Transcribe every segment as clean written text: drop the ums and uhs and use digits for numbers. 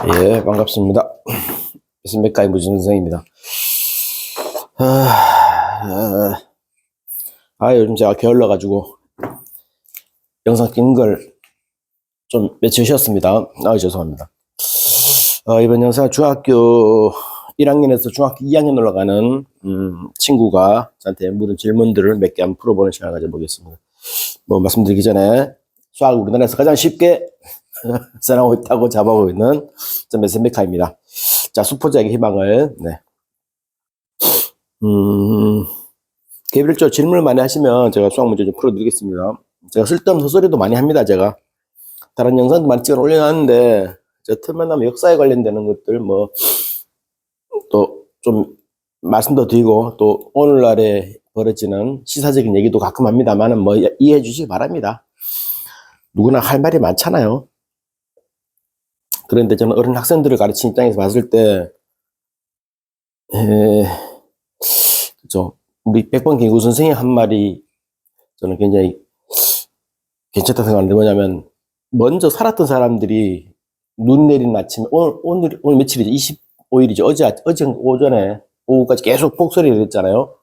예, 반갑습니다. 스메카이 무진선생입니다. 요즘 제가 게을러가지고 영상 찍는 걸 좀 며칠 쉬었습니다. 죄송합니다. 이번 영상 중학교 1학년에서 중학교 2학년 올라가는 친구가 저한테 물은 질문들을 몇 개 한번 풀어보는 시간을 가져보겠습니다. 말씀드리기 전에 수학 우리나라에서 가장 쉽게 써나고 있다고 잡아오고 있는 스메카입니다. 자, 수포자에게 희망을. 개별적으로 질문을 많이 하시면 제가 수학 문제 좀 풀어드리겠습니다. 제가 쓸데없는 헛소리도 많이 합니다. 제가 다른 영상도 많이 찍어 올려놨는데 저 틈만 나면 역사에 관련되는 것들 또 좀 말씀도 드리고 또 오늘날에 벌어지는 시사적인 얘기도 가끔 합니다만은 이해해 주시기 바랍니다. 누구나 할 말이 많잖아요. 그런데 저는 어린 학생들을 가르치는 입장에서 봤을 때 그죠, 우리 백번 김구 선생님 한 말이 저는 굉장히 괜찮다 생각하는데 뭐냐면, 먼저 살았던 사람들이 눈 내리는 아침에 오늘 며칠이죠? 25일이죠. 어제 오전에 오후까지 계속 폭설이 됐잖아요.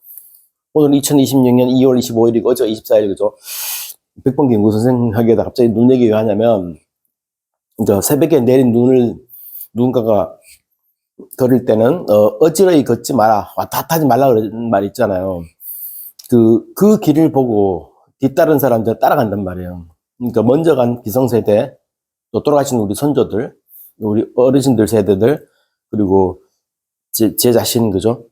오늘 2026년 2월 25일이고 어제가 24일, 그죠? 백번 김구 선생님에게다 갑자기 눈 얘기 왜 하냐면, 이제 새벽에 내린 눈을 누군가가 걸을 때는 어지러이 걷지 마라, 왔다 갔다 하지 말라 그런 말 있잖아요. 그 길을 보고 뒤따른 사람들 따라간단 말이에요. 그러니까 먼저 간 기성세대, 또 돌아가신 우리 선조들, 우리 어르신들 세대들, 그리고 제 자신, 그죠?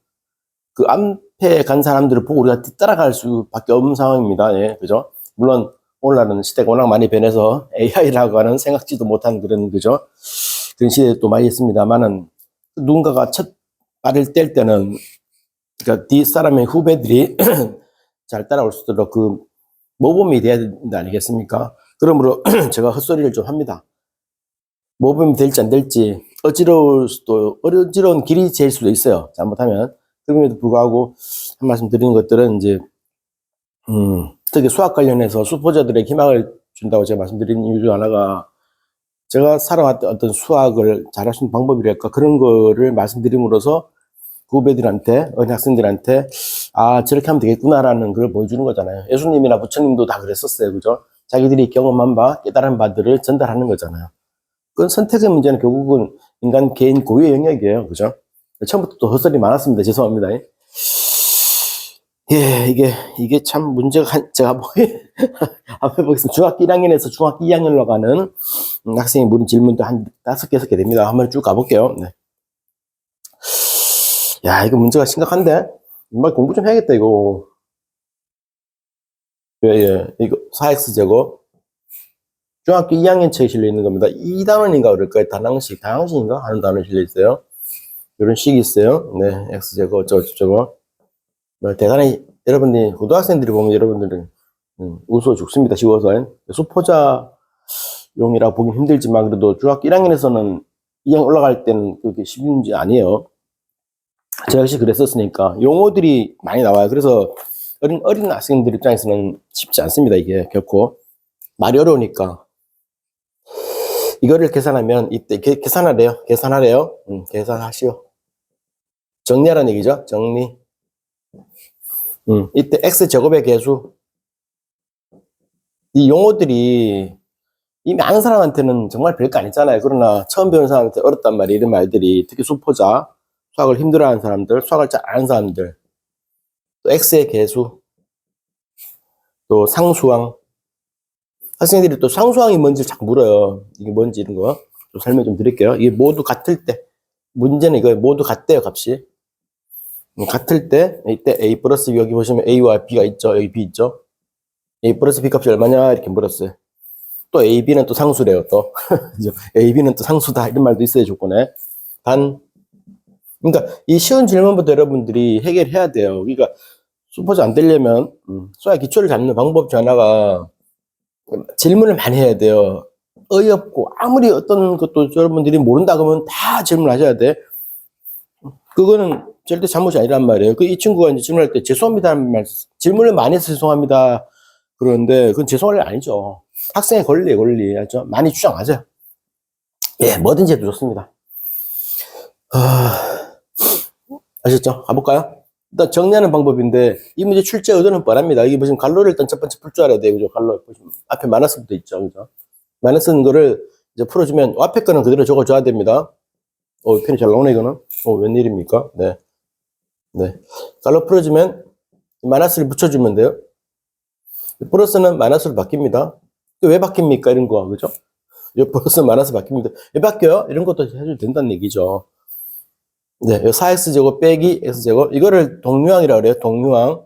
그 앞에 간 사람들을 보고 우리가 뒤따라갈 수밖에 없는 상황입니다. 예, 그죠? 물론 오늘날은 시대가 워낙 많이 변해서 AI라고 하는 생각지도 못한 그런, 그죠? 그런 시대도 많이 있습니다만은, 누군가가 첫 발을 뗄 때는, 그러니까 뒷사람의 후배들이 잘 따라올 수 있도록 그 모범이 돼야 된다 아니겠습니까? 그러므로 제가 헛소리를 좀 합니다. 모범이 될지 안 될지, 어지러운 길이 제일 수도 있어요. 잘못하면. 그럼에도 불구하고 한 말씀 드리는 것들은 이제, 특히 수학 관련해서 수포자들에게 희망을 준다고 제가 말씀드린 이유 중 하나가, 제가 살아왔던 어떤 수학을 잘할 수 있는 방법이랄까, 그런 거를 말씀드림으로써 후배들한테, 어린 학생들한테, 저렇게 하면 되겠구나라는 걸 보여주는 거잖아요. 예수님이나 부처님도 다 그랬었어요. 그죠? 자기들이 경험한 바, 깨달은 바들을 전달하는 거잖아요. 그건 선택의 문제는 결국은 인간 개인 고유의 영역이에요. 그죠? 처음부터 또 헛소리 많았습니다. 죄송합니다. 예, 이게 참 문제가, 제가 한번 해보겠습니다. 중학교 1학년에서 중학교 2학년으로 가는 학생이 물은 질문도 한 5개, 6개 됩니다. 한번 쭉 가볼게요. 네. 야, 이거 문제가 심각한데? 정말 공부 좀 해야겠다, 이거. 예, 이거 4x제곱. 중학교 2학년 책에 실려 있는 겁니다. 2단원인가 그럴 거예요. 다항식인가 하는 단어 실려 있어요. 이런 식이 있어요. 네, x제곱, 어쩌고. 대단히, 여러분들이, 고등학생들이 보면 여러분들은, 웃어 죽습니다. 쉬워서. 수포자용이라 보긴 힘들지만, 그래도 중학교 1학년에서는 2학년 올라갈 때는 그렇게 쉬운 문제 아니에요. 제가 역시 그랬었으니까. 용어들이 많이 나와요. 그래서 어린 학생들 입장에서는 쉽지 않습니다. 이게 결코. 말이 어려우니까. 이거를 계산하면, 이때, 계산하래요. 계산하시오. 정리하라는 얘기죠. 정리. 이때 x제곱의 계수. 이 용어들이 이미 아는 사람한테는 정말 별거 아니잖아요. 그러나 처음 배우는 사람한테 어렵단 말이에요. 이런 말들이. 특히 수포자, 수학을 힘들어하는 사람들, 수학을 잘 아는 사람들, 또 x의 계수, 또 상수항. 학생들이 또 상수항이 뭔지 자꾸 물어요. 이게 뭔지 이런 거 좀 설명 좀 드릴게요. 이게 모두 같을 때, 문제는 이거 모두 같대요, 값이. 같을 때, 이때 a 플러스 B, 여기 보시면 a와 b가 있죠. 여기 b 있죠. a 플러스 b 값이 얼마냐 이렇게 물었어요. 또 a, b는 또 상수래요. 또 a, b는 또 상수다 이런 말도 있어요. 조건에. 그러니까 이 쉬운 질문부터 여러분들이 해결해야 돼요. 그러니까 수포자 안 되려면 수학 기초를 잡는 방법 중 하나가 질문을 많이 해야 돼요. 어이없고 아무리 어떤 것도 여러분들이 모른다 그러면 다 질문하셔야 돼. 그거는 절대 잘못이 아니란 말이에요. 이 친구가 이제 질문할 때 죄송합니다는 말, 질문을 많이 해서 죄송합니다 그러는데 그건 죄송할 일 아니죠. 학생의 권리예요, 권리. 알죠? 많이 주장하세요. 예, 뭐든지 해도 좋습니다. 아셨죠? 가볼까요? 일단 정리하는 방법인데, 이 문제 출제 의도는 뻔합니다. 이게 보시면 갈로를 일단 첫 번째 풀 줄 알아야 돼요. 그죠? 갈로. 보시면 앞에 마이너스부터 있죠. 그죠? 마이너스는 거를 이제 풀어주면, 앞에 거는 그대로 적어줘야 됩니다. 편이 잘 나오네, 이거는. 웬일입니까? 네. 네. 갈로 풀어주면, 마이너스를 붙여주면 돼요. 플러스는 마이너스로 바뀝니다. 왜 바뀝니까? 이런 거, 그죠? 플러스 마이너스 바뀝니다. 왜 바뀌어요? 이런 것도 해줘도 된다는 얘기죠. 네, 4x제곱 빼기 x제곱. 이거를 동류항이라고 그래요. 동류항.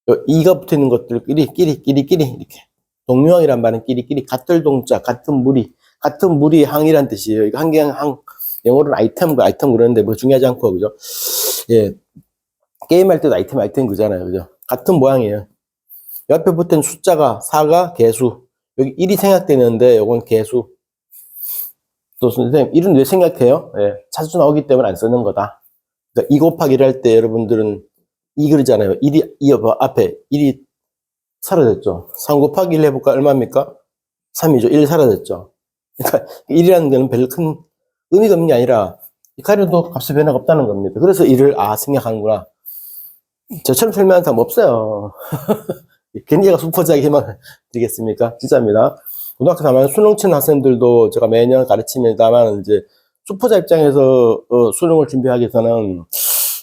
2가 붙어 있는 것들끼리, 끼리, 이렇게. 동류항이란 말은 끼리, 같은 동자, 같은 무리 항이란 뜻이에요. 이거 항, 영어로는 아이템 그러는데 뭐 중요하지 않고, 그죠? 예. 게임할 때도 아이템 그잖아요. 그죠? 같은 모양이에요. 옆에 붙은 숫자가 4가 개수. 여기 1이 생략되는데, 요건 개수. 또 선생님, 1은 왜 생략해요? 예. 차수 나오기 때문에 안 쓰는 거다. 그러니까 2 곱하기 1할 때 여러분들은 2 그러잖아요. 2 앞에 1이 사라졌죠. 3 곱하기 1 해볼까? 얼마입니까? 3이죠. 1 사라졌죠. 그러니까 1이라는 거는 별로 큰 의미가 없는 게 아니라 이 가려도 값의 변화가 없다는 겁니다. 그래서 1을 생략하는구나. 저처럼 설명하는 사람 없어요. 괜히 제가 수포자에게 희망을 드리겠습니까? 진짜입니다. 고등학교 3학년 수능 치는 학생들도 제가 매년 가르칩니다만, 이제 수포자 입장에서 수능을 준비하기 위해서는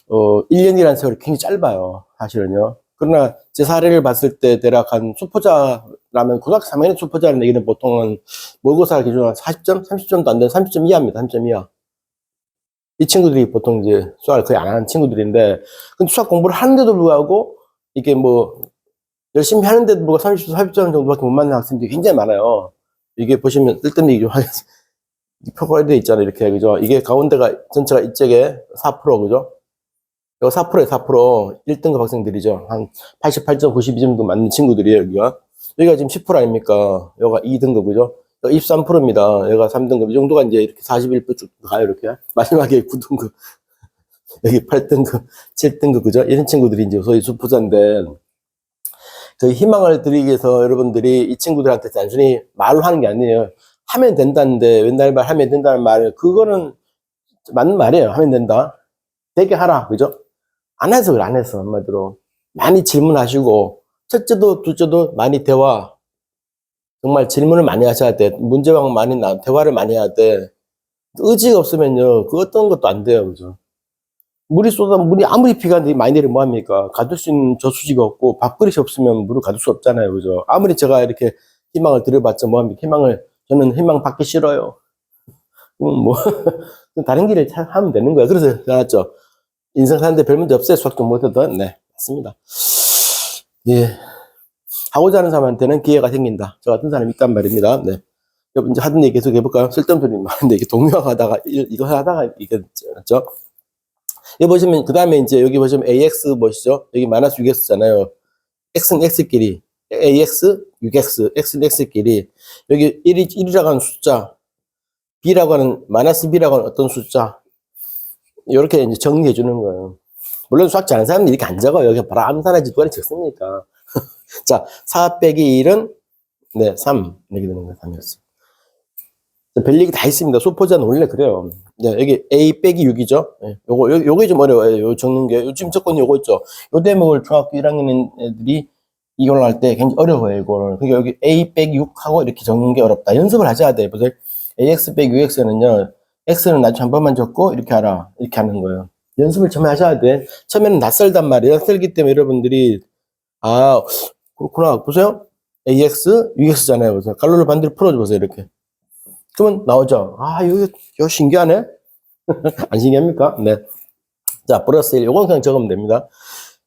1년이라는 세월이 굉장히 짧아요. 사실은요. 그러나 제 사례를 봤을 때 대략 한 수포자라면, 고등학교 3학년 수포자라는 얘기는 보통은 모의고사 기준으로 40점? 30점도 안 되는 30점 이하입니다. 30점 이하. 이 친구들이 보통 이제 수학을 거의 안 하는 친구들인데, 근데 수학 공부를 하는데도 불구하고 이게 뭐 열심히 하는데도 불구하고 30점, 40점 정도밖에 못 맞는 학생들이 굉장히 많아요. 이게 보시면 뜰데없는 얘기 좀 하겠습니다. 표가 되어 있잖아요. 이렇게, 그죠? 이게 가운데가 전체가 이쪽에 4%, 그죠? 이거 4%에요, 4%. 1등급 학생들이죠. 한 88점, 92점 정도 맞는 친구들이에요, 여기가. 여기가 지금 10% 아닙니까? 여기가 2등급, 그죠? 여기 23%입니다. 여기가 3등급. 이 정도가 이제 이렇게 41% 쭉 가요, 이렇게. 마지막에 9등급. 여기 8등급, 7등급, 그죠? 이런 친구들이 이제 소위 수포자인데, 저희 희망을 드리기 위해서 여러분들이 이 친구들한테 단순히 말로 하는 게 아니에요. 하면 된다는데, 맨날 말 하면 된다는 말, 그거는 맞는 말이에요. 하면 된다. 되게 하라, 그죠? 안 해서 그래, 안 해서, 한마디로. 많이 질문하시고, 첫째도, 둘째도 많이 대화. 정말 질문을 많이 하셔야 돼. 문제방 많이 대화를 많이 해야 돼. 의지가 없으면요, 그 어떤 것도 안 돼요, 그죠? 물이 아무리 비가 많이 내리면 뭐합니까? 가둘 수 있는 저수지가 없고, 밥그릇이 없으면 물을 가둘 수 없잖아요, 그죠? 아무리 제가 이렇게 희망을 드려봤자 뭐합니까? 저는 희망 받기 싫어요. 뭐, 다른 길을 하면 되는 거야. 그래서, 알았죠? 인생 사는데 별 문제 없어요. 수학 좀 못해도. 네, 맞습니다. 예. 하고자 하는 사람한테는 기회가 생긴다. 저 같은 사람이 있단 말입니다. 네. 이제 하던 얘기 계속 해볼까요? 쓸데없는 소리 많은데, 이게 동요하다가, 이거 하다가, 이게, 맞죠? 여기 보시면, 그 다음에 이제 여기 보시면 AX 보시죠? 여기 마이너스 6X잖아요. X는 X끼리, AX, 6X, X는 X끼리, 여기 1이라고 하는 숫자, B라고 하는, 마이너스 B라고 하는 어떤 숫자, 이렇게 이제 정리해 주는 거예요. 물론 수학 잘하는 사람들이 이렇게 안 적어요. 여기 바로 암산하지 누가 적습니까? 자, 4 빼기 1은, 네, 3. 이렇게 되는 거예요. 3이었어요. 별 얘기 다 있습니다. 수포자는 원래 그래요. 네, 여기 A 빼기 6이죠. 네, 요게 좀 어려워요. 요 적는 게. 요즘 조건이 요거 있죠. 요 대목을 중학교 1학년 애들이 이걸 할 때 굉장히 어려워요, 이거를. 그러니까 여기 A 빼기 6하고 이렇게 적는 게 어렵다. 연습을 하셔야 돼요. 보세요. AX 빼기 6X는요, X는 나중에 한 번만 적고, 이렇게 하라. 이렇게 하는 거예요. 연습을 처음에 하셔야 돼. 처음에는 낯설단 말이에요. 낯설기 때문에 여러분들이, 그렇구나. 보세요. AX, UX잖아요. 그래서 갈로를 반대로 풀어줘보세요. 이렇게. 그러면 나오죠. 이거 신기하네? 안 신기합니까? 네. 자, 플러스 1. 요건 그냥 적으면 됩니다.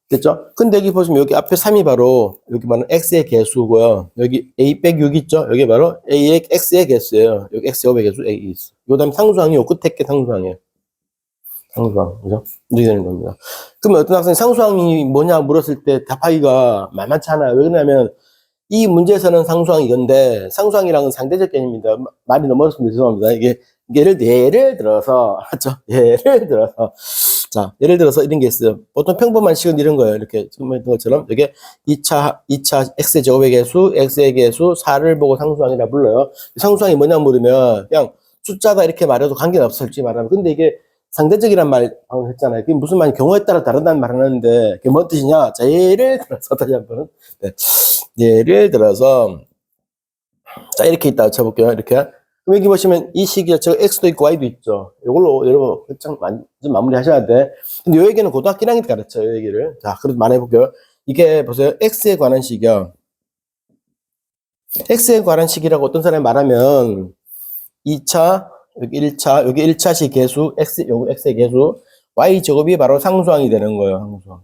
됐죠? 근데 여기 보시면 여기 앞에 3이 바로, 여기 바로 X의 개수고요. 여기 A 빼기 6 있죠? 여기 바로 X의 개수예요. 여기 X 제곱의 개수 A 있어. 요 다음 상수항이 요 끝에 게 상수항이에요. 상수항. 그죠? 이렇게 되는 겁니다. 그러면 어떤 학생이 상수항이 뭐냐 물었을 때 답하기가 만만치 않아요. 왜 그러냐면, 이 문제에서는 상수항이 이건데, 상수항이랑은 상대적 개념입니다. 말이 너무 어렵습니다. 죄송합니다. 이게, 예를 들어서, 맞죠? 예를 들어서 이런 게 있어요. 보통 평범한 식은 이런 거예요. 이렇게 지금 했던 것처럼, 이게 2차 X의 제곱의 개수, X의 개수, 4를 보고 상수항이라 불러요. 상수항이 뭐냐 물으면, 그냥 숫자다 이렇게 말해도 관계는 없어, 솔직히 말하면. 근데 이게 상대적이란 말 방금 했잖아요. 그게 무슨 말이 경우에 따라 다르다는 말을 하는데 그게 뭔 뜻이냐? 자, 예를 들어서 다시 한번. 네. 예를 들어서 자, 이렇게 있다 쳐볼게요. 이렇게. 그럼 여기 보시면 이 식이 자체가 X도 있고 Y도 있죠. 이걸로 여러분 좀 마무리 하셔야 돼. 근데 요 얘기는 고등학교 1학년 때 가르쳐요, 요 얘기를. 자, 그래도 말해볼게요. 이게 보세요. X에 관한 식이요. X에 관한 식이라고 어떤 사람이 말하면 2차, 여기 1차, 여기 1차식 계수, 요거 X의 계수, Y 제곱이 바로 상수항이 되는 거예요, 상수항.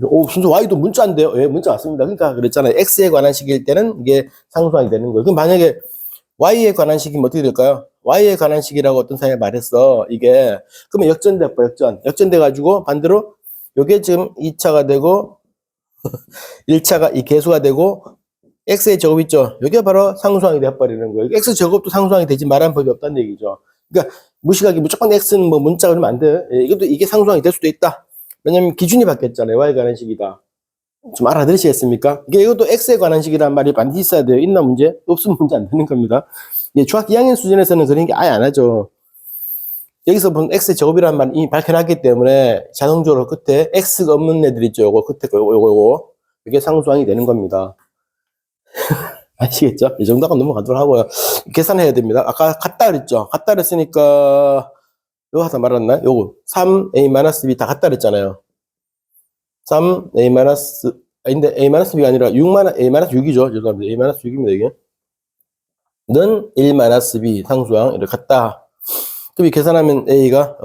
오, 순서 Y도 문자인데요? 예, 문자 맞습니다. 그러니까 그랬잖아요. X에 관한 식일 때는 이게 상수항이 되는 거예요. 그럼 만약에 Y에 관한 식이면 어떻게 될까요? Y에 관한 식이라고 어떤 사람이 말했어. 이게, 그러면 역전돼버려, 역전돼가지고 반대로 요게 지금 2차가 되고 1차가 이 계수가 되고 X의 제곱 있죠? 이게 바로 상수항이 돼버리는 거예요. X 제곱도 상수항이 되지 말하는 법이 없다는 얘기죠. 그러니까 무식하게 무조건 X는 뭐 문자가 그러면 안 돼. 예, 이것도 이게 상수항이 될 수도 있다. 왜냐면 기준이 바뀌었잖아요. Y에 관한 식이다. 좀 알아들으시겠습니까? 이것도 X에 관한 식이란 말이 반드시 있어야 돼요. 있나 문제? 없으면 문제 안 되는 겁니다. 예, 중학교 2학년 수준에서는 그런 게 아예 안 하죠. 여기서 본 X 제곱이라는 말이 이미 밝혀놨기 때문에 자동적으로 끝에 X가 없는 애들 있죠. 요거 끝에 거, 요거. 이게 상수항이 되는 겁니다. 아시겠죠? 이 정도가 넘어가도록 하고요. 계산해야 됩니다. 아까 같다 그랬죠? 같다 그랬으니까, 요거 하다 말았나? 요거. 3a-b 다 같다 그랬잖아요. 3a- 아닌데, a-b가 아니라 a-6이죠. 죄송합니다. a-6입니다, 이게. 는 1-b 상수항, 이렇게 같다. 그럼 이 계산하면 a가,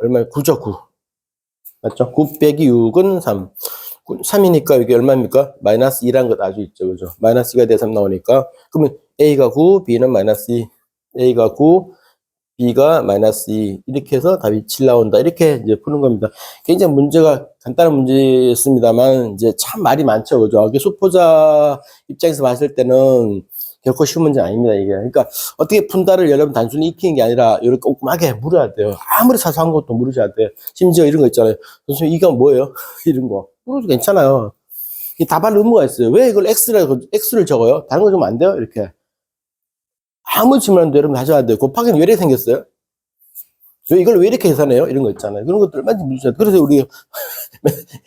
얼마야? 9죠, 9. 맞죠? 9 빼기 6은 3. 3이니까 이게 얼마입니까? 마이너스 2라는 것 아주 있죠. 그죠? 마이너스 2가 돼 3 나오니까. 그러면 A가 9, B는 마이너스 2. A가 9, B가 마이너스 2. 이렇게 해서 답이 7 나온다. 이렇게 이제 푸는 겁니다. 굉장히 문제가 간단한 문제였습니다만, 이제 참 말이 많죠. 그죠? 이게 수포자 입장에서 봤을 때는 결코 쉬운 문제 아닙니다, 이게. 그러니까 어떻게 푼다를 여러분 단순히 익히는 게 아니라 이렇게 꼼꼼하게 물어야 돼요. 아무리 사소한 것도 물으셔야 돼요. 심지어 이런 거 있잖아요. 선생님, 이거 뭐예요? 이런 거. 물어도 괜찮아요. 이 답할 의무가 있어요. 왜 이걸 X를 적어요? 다른 거 좀 안 돼요? 이렇게. 아무 질문도 여러분 하셔야 돼요. 곱하기는 왜 이렇게 생겼어요? 이걸 왜 이렇게 계산해요? 이런 거 있잖아요. 그런 것들 얼마든지 물으셔야 돼요. 그래서 우리,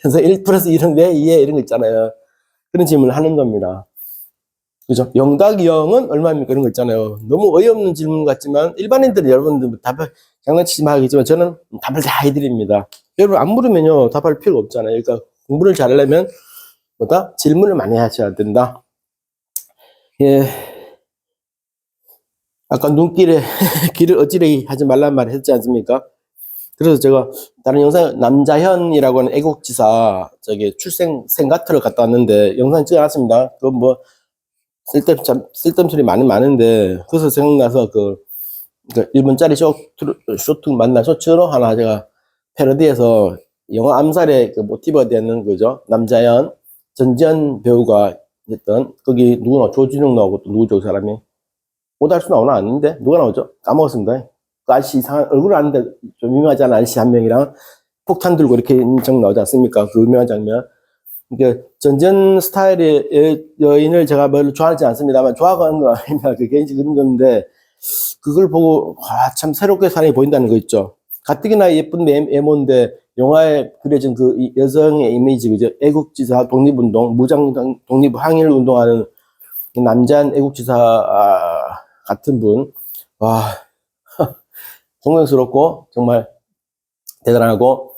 그래서 1 플러스 1은 왜 2에 이런 거 있잖아요. 그런 질문을 하는 겁니다. 그죠? 0 더하기 0은 얼마입니까? 이런 거 있잖아요. 너무 어이없는 질문 같지만, 일반인들은 여러분들 답을 장난치지 마겠지만, 저는 답을 다 해드립니다. 여러분 안 물으면요, 답할 필요가 없잖아요. 그러니까 공부를 잘하려면, 뭐다? 질문을 많이 하셔야 된다. 예. 아까 눈길에, 길을 어찌래 하지 말란 말 했지 않습니까? 그래서 제가 다른 영상, 남자현이라고 하는 애국지사, 출생 생가트를 갔다 왔는데, 영상 찍어놨습니다. 그건 뭐, 쓸데없는 소리 많은데, 그래서 생각나서 그 1분짜리 쇼츠로 하나 제가 패러디해서 영화 암살의 그 모티브가 되는 거죠. 남자연, 전지현 배우가 했던, 거기 누구 나오고, 조진웅 나오고 또 누구죠, 그 사람이? 오달수 나오나 아닌데? 누가 나오죠? 까먹었습니다. 그 아저씨 이상한, 얼굴 아는데 좀 유명하지 않은 아저씨 한 명이랑 폭탄 들고 이렇게 인정 나오지 않습니까? 그 유명한 장면. 그러니까 전전 스타일의 여인을 제가 별로 좋아하지 않습니다만 좋아하는 거 아닙니다. 그 개인적인 건데 그걸 보고 참 새롭게 사람이 보인다는 거 있죠. 가뜩이나 예쁜 외모인데 영화에 그려진 그 여성의 이미지, 그죠? 애국지사 독립운동, 무장 독립 항일 운동하는 남자한 애국지사 같은 분, 와 존경스럽고 정말 대단하고.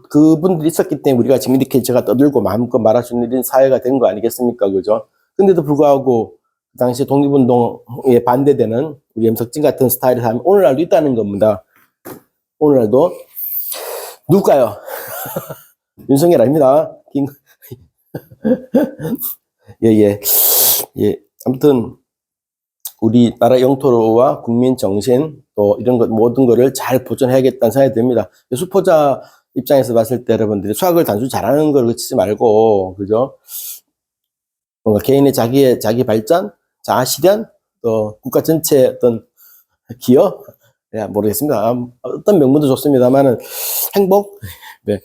그분들이 있었기 때문에 우리가 지금 이렇게 제가 떠들고 마음껏 말할 수 있는 사회가 된 거 아니겠습니까? 그죠? 근데도 불구하고, 그 당시 독립운동에 반대되는 우리 염석진 같은 스타일의 사람이 오늘날도 있다는 겁니다. 오늘날도. 누굴까요? 윤석열 아닙니다. 예. 아무튼, 우리나라 영토와 국민 정신, 또 이런 것, 모든 거를 잘 보존해야겠다는 생각이 듭니다. 수포자 입장에서 봤을 때 여러분들이 수학을 단순히 잘하는 걸 그치지 말고, 그죠? 뭔가 개인의 자기 발전, 자아 실현, 또 국가 전체의 어떤 기여? 모르겠습니다. 어떤 명분도 좋습니다만은 행복? 네.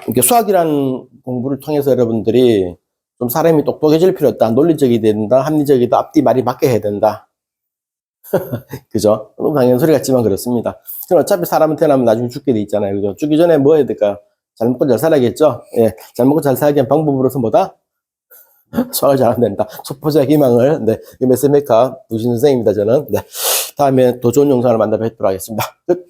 이렇게 수학이라는 공부를 통해서 여러분들이 좀 사람이 똑똑해질 필요 없다. 논리적이 된다. 합리적이다. 앞뒤 말이 맞게 해야 된다. 그죠? 너무 당연한 소리 같지만 그렇습니다. 그럼 어차피 사람은 태어나면 나중에 죽게 돼 있잖아요. 그죠? 죽기 전에 뭐 해야 될까? 잘 먹고 잘 살아야겠죠? 예. 잘 먹고 잘 살기 위한 방법으로서 뭐다? 소화를 잘하면 된다. 소포자 희망을, 네. 메스메카 부신 선생입니다, 저는. 네. 다음에 더 좋은 영상을 만나 뵙도록 하겠습니다. 끝.